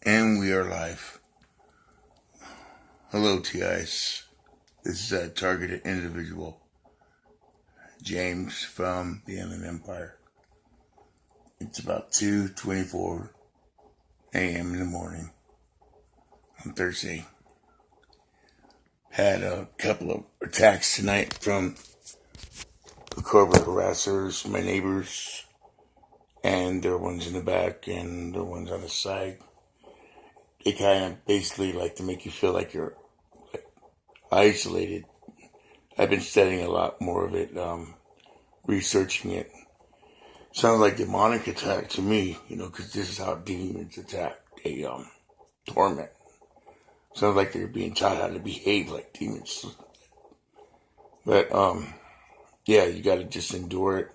And we are live. Hello, TIs. This is a targeted individual, James from the Inland Empire. It's about 2:24 a.m. in the morning on Thursday. Had a couple of attacks tonight from the corporate harassers, my neighbors, and there are ones in the back and there are ones on the side. They kind of basically like to make you feel like you're isolated. I've been studying a lot more of it, researching it. Sounds like demonic attack to me, because this is how demons attack. They torment. Sounds like they're being taught how to behave like demons. But yeah, you got to just endure it.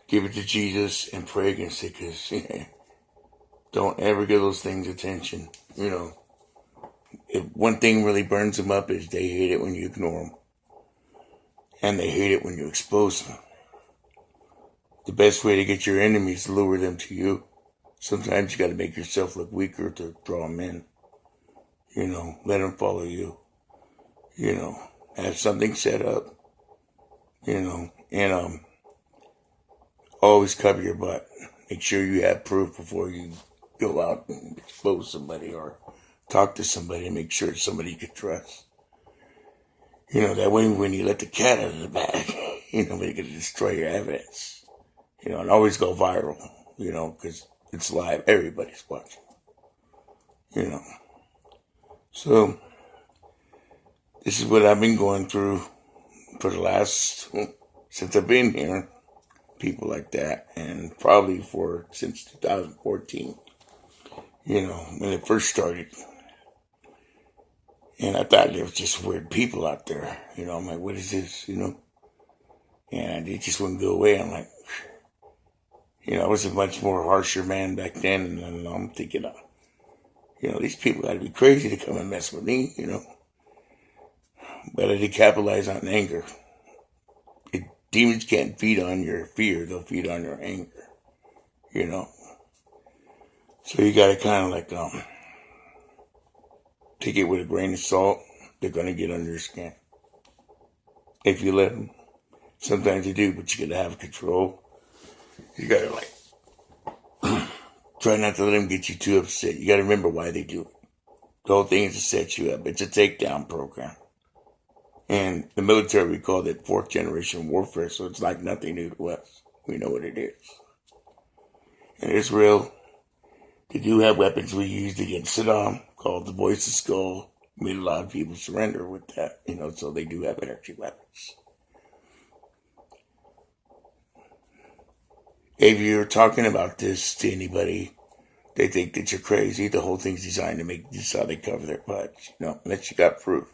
Give it to Jesus and pray against it, because don't ever give those things attention. If one thing really burns them up is they hate it when you ignore them. And they hate it when you expose them. The best way to get your enemies is to lure them to you. Sometimes you got to make yourself look weaker to draw them in. Let them follow you. Have something set up. And always cover your butt. Make sure you have proof before you go out and expose somebody or talk to somebody and make sure it's somebody you can trust. That way when you let the cat out of the bag, they're going to destroy your evidence. And always go viral, because it's live. Everybody's watching. So this is what I've been going through for the last, since I've been here, people like that, and probably since 2014, when it first started. And I thought there was just weird people out there, I'm like, what is this, and it just wouldn't go away. I'm like, I was a much more harsher man back then, and I'm thinking, these people got to be crazy to come and mess with me, But I did capitalize on anger. Demons can't feed on your fear, they'll feed on your anger, So you got to kind of like, take it with a grain of salt. They're going to get under your skin. If you let them. Sometimes they do, but you got to have control. You got to try not to let them get you too upset. You got to remember why they do it. The whole thing is to set you up. It's a takedown program. And the military, we call it fourth generation warfare, so it's like nothing new to us. We know what it is. In Israel, they do have weapons we used against Saddam, called the Voice of Skull. Made a lot of people surrender with that, so they do have energy weapons. If you're talking about this to anybody, they think that you're crazy. The whole thing's designed to make this how they cover their butts, unless you got proof.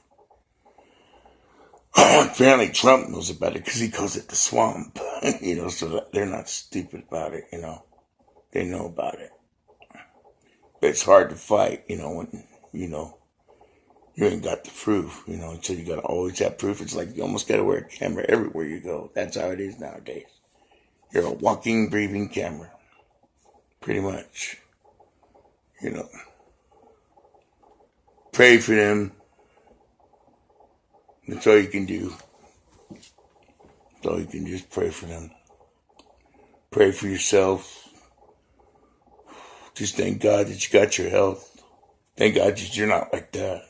Apparently Trump knows about it because he calls it the swamp, so they're not stupid about it, They know about it. But it's hard to fight, when, you ain't got the proof, so you got to always have proof. It's like you almost got to wear a camera everywhere you go. That's how it is nowadays. You're a walking, breathing camera. Pretty much. Pray for them. That's all you can do. That's all you can do is pray for them. Pray for yourself. Just thank God that you got your health. Thank God that you're not like that.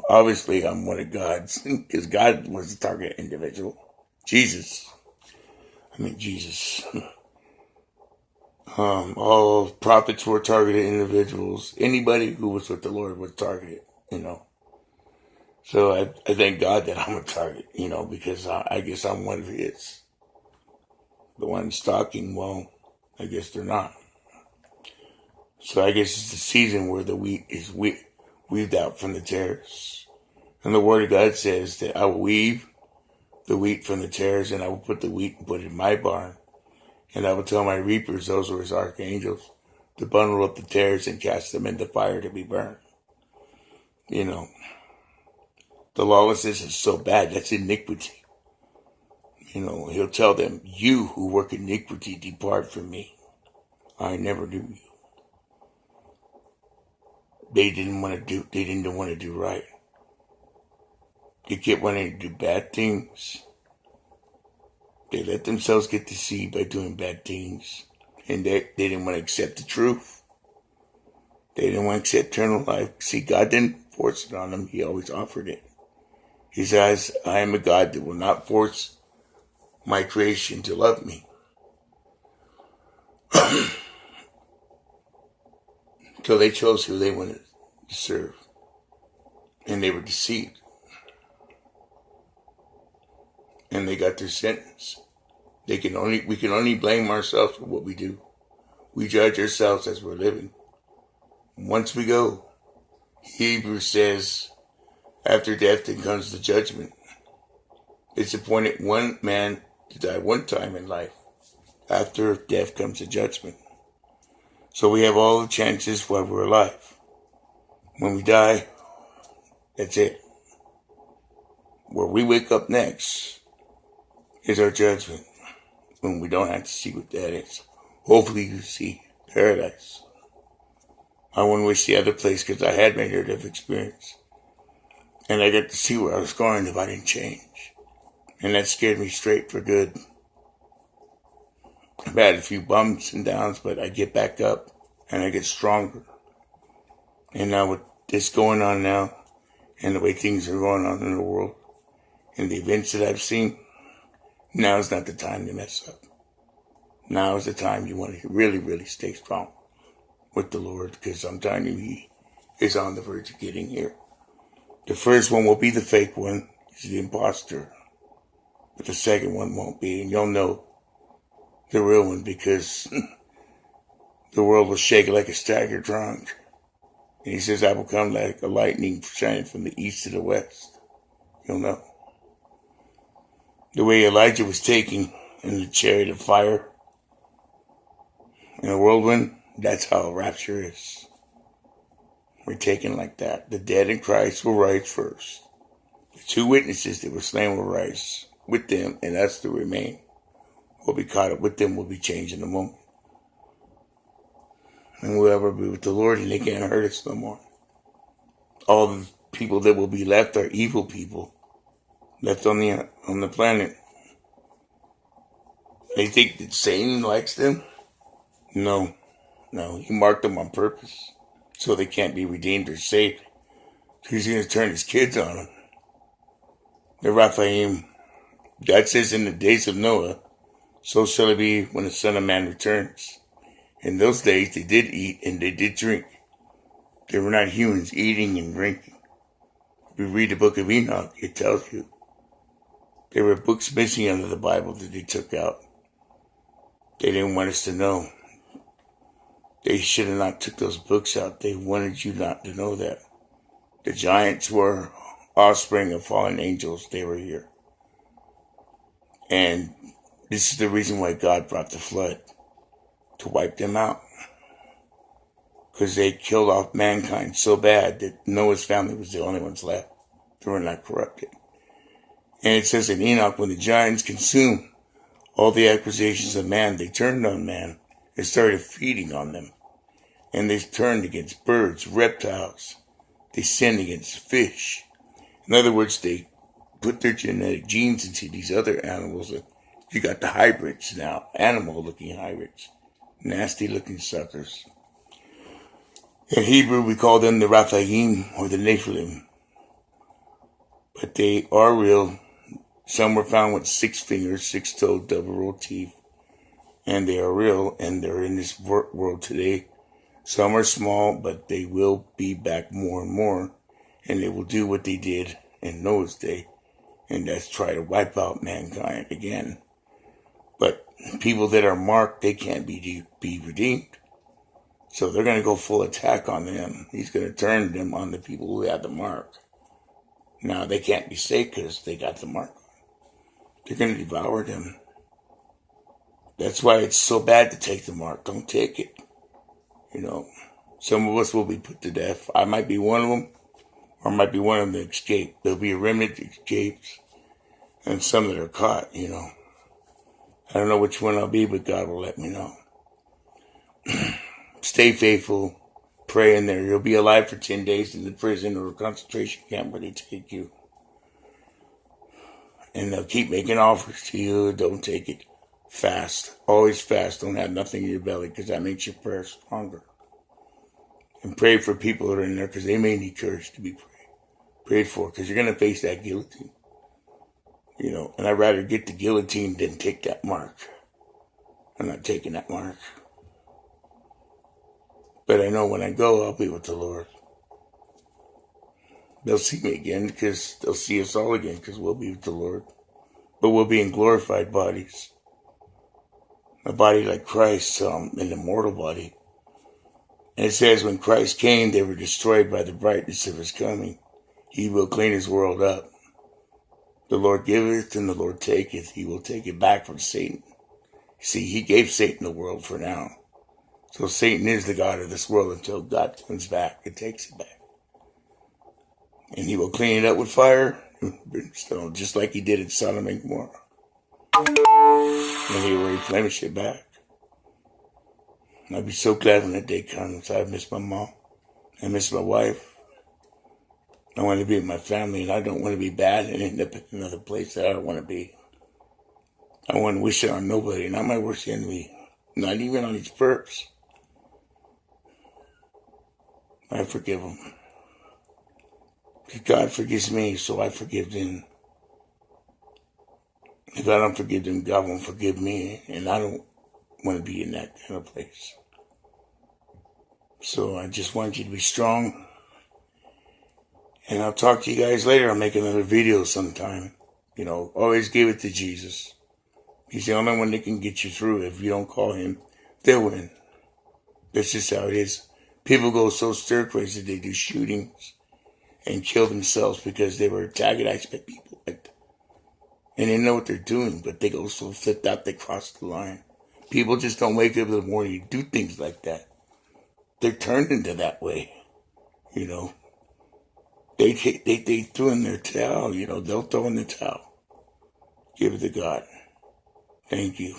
Obviously I'm one of God's, because God was the target individual. Jesus. All prophets were targeted individuals. Anybody who was with the Lord was targeted, So I thank God that I'm a target, because I guess I'm one of his. The ones stalking, well, I guess they're not. So I guess it's the season where the wheat is weaved out from the tares. And the word of God says that I will weave the wheat from the tares, and I will put the wheat and put it in my barn. And I will tell my reapers, those are his archangels, to bundle up the tares and cast them into fire to be burned. The lawlessness is so bad, that's iniquity. He'll tell them, you who work iniquity, depart from me. I never knew you. they didn't want to do right. They kept wanting to do bad things. They let themselves get deceived by doing bad things. And they didn't want to accept the truth. They didn't want to accept eternal life. See, God didn't force it on them. He always offered it. He says, I am a God that will not force my creation to love me. So they chose who they wanted to serve. And they were deceived. And they got their sentence. We can only blame ourselves for what we do. We judge ourselves as we're living. Once we go, Hebrews says, after death then comes the judgment. It's appointed one man to die one time in life. After death comes the judgment. So we have all the chances while we're alive. When we die, that's it. Where we wake up next is our judgment. When we don't have to see what that is. Hopefully you see paradise. I wouldn't wish the other place because I had my near-death experience. And I got to see where I was going if I didn't change. And that scared me straight for good. I've had a few bumps and downs, but I get back up and I get stronger. And now with this going on now, and the way things are going on in the world, and the events that I've seen, now is not the time to mess up. Now is the time you want to really, really stay strong with the Lord, because I'm telling you, He is on the verge of getting here. The first one will be the fake one. He's the imposter. But the second one won't be, and you'll know the real one because the world will shake like a staggered drunk. And He says, I will come like a lightning shining from the east to the west. You'll know. The way Elijah was taken in the chariot of fire in a whirlwind, that's how a rapture is. We're taken like that. The dead in Christ will rise first. The 2 witnesses that were slain will rise with them, and us to remain will be caught up with them, will be changed in a moment. And we'll ever be with the Lord, and they can't hurt us no more. All the people that will be left are evil people left on the planet. They think that Satan likes them? No, He marked them on purpose so they can't be redeemed or saved. He's going to turn His kids on them. The Raphaim. God says in the days of Noah, so shall it be when the Son of Man returns. In those days they did eat and they did drink. They were not humans eating and drinking. If you read the book of Enoch, it tells you. There were books missing out of the Bible that they took out. They didn't want us to know. They should have not took those books out. They wanted you not to know that. The giants were offspring of fallen angels. They were here. And this is the reason why God brought the flood. To wipe them out. Because they killed off mankind so bad that Noah's family was the only ones left. They were not corrupted. And it says in Enoch, when the giants consumed all the accusations of man, they turned on man and started feeding on them. And they turned against birds, reptiles. They sinned against fish. In other words, they put their genetic genes into these other animals. You got the hybrids now, animal-looking hybrids. Nasty-looking suckers. In Hebrew, we call them the Raphaim or the Nephilim. But they are real. Some were found with 6 fingers, 6-toed, double-row teeth. And they are real, and they're in this world today. Some are small, but they will be back more and more. And they will do what they did in Noah's day. And that's try to wipe out mankind again. But people that are marked, they can't be redeemed. So they're going to go full attack on them. He's going to turn them on the people who have the mark. Now, they can't be saved because they got the mark. They're going to devour them. That's why it's so bad to take the mark. Don't take it. You know, some of us will be put to death. I might be one of them, or I might be one of them that escape. There'll be a remnant that escapes, and some that are caught, you know. I don't know which one I'll be, but God will let me know. Stay faithful. pray in there. You'll be alive for 10 days in the prison or concentration camp where they take you. And they'll keep making offers to you. Don't take it. Fast. Always fast. Don't have nothing in your belly because that makes your prayer stronger. And pray for people that are in there because they may need courage to be prayed for because you're going to face that guillotine. You know, and I'd rather get the guillotine than take that mark. I'm not taking that mark. But I know when I go, I'll be with the Lord. They'll see me again because they'll see us all again because we'll be with the Lord. But we'll be in glorified bodies. A body like Christ, an immortal body. And it says when Christ came, they were destroyed by the brightness of his coming. He will clean his world up. The Lord giveth and the Lord taketh. He will take it back from Satan. See, he gave Satan the world for now. So Satan is the God of this world until God comes back and takes it back. And he will clean it up with fire and brimstone, just like he did in Sodom and Gomorrah. And he will replenish it back. I'll be so glad when that day comes. I miss my mom. I miss my wife. I want to be with my family, and I don't want to be bad and end up in another place that I don't want to be. I want to wish it on nobody, not my worst enemy, not even on his perps. I forgive him. If God forgives me, so I forgive them. If I don't forgive them, God won't forgive me, and I don't want to be in that kind of place. So I just want you to be strong. And I'll talk to you guys later. I'll make another video sometime. You know, always give it to Jesus. He's the only one that can get you through. If you don't call him, they'll win. That's just how it is. People go so stir crazy they do shootings and kill themselves because they were antagonized by people like that. And they know what they're doing, but they go so flipped out they cross the line. People just don't wake up in the morning and do things like that. They're turned into that way, you know. They threw in their towel, you know. They'll throw in the towel. Give it to God. Thank you.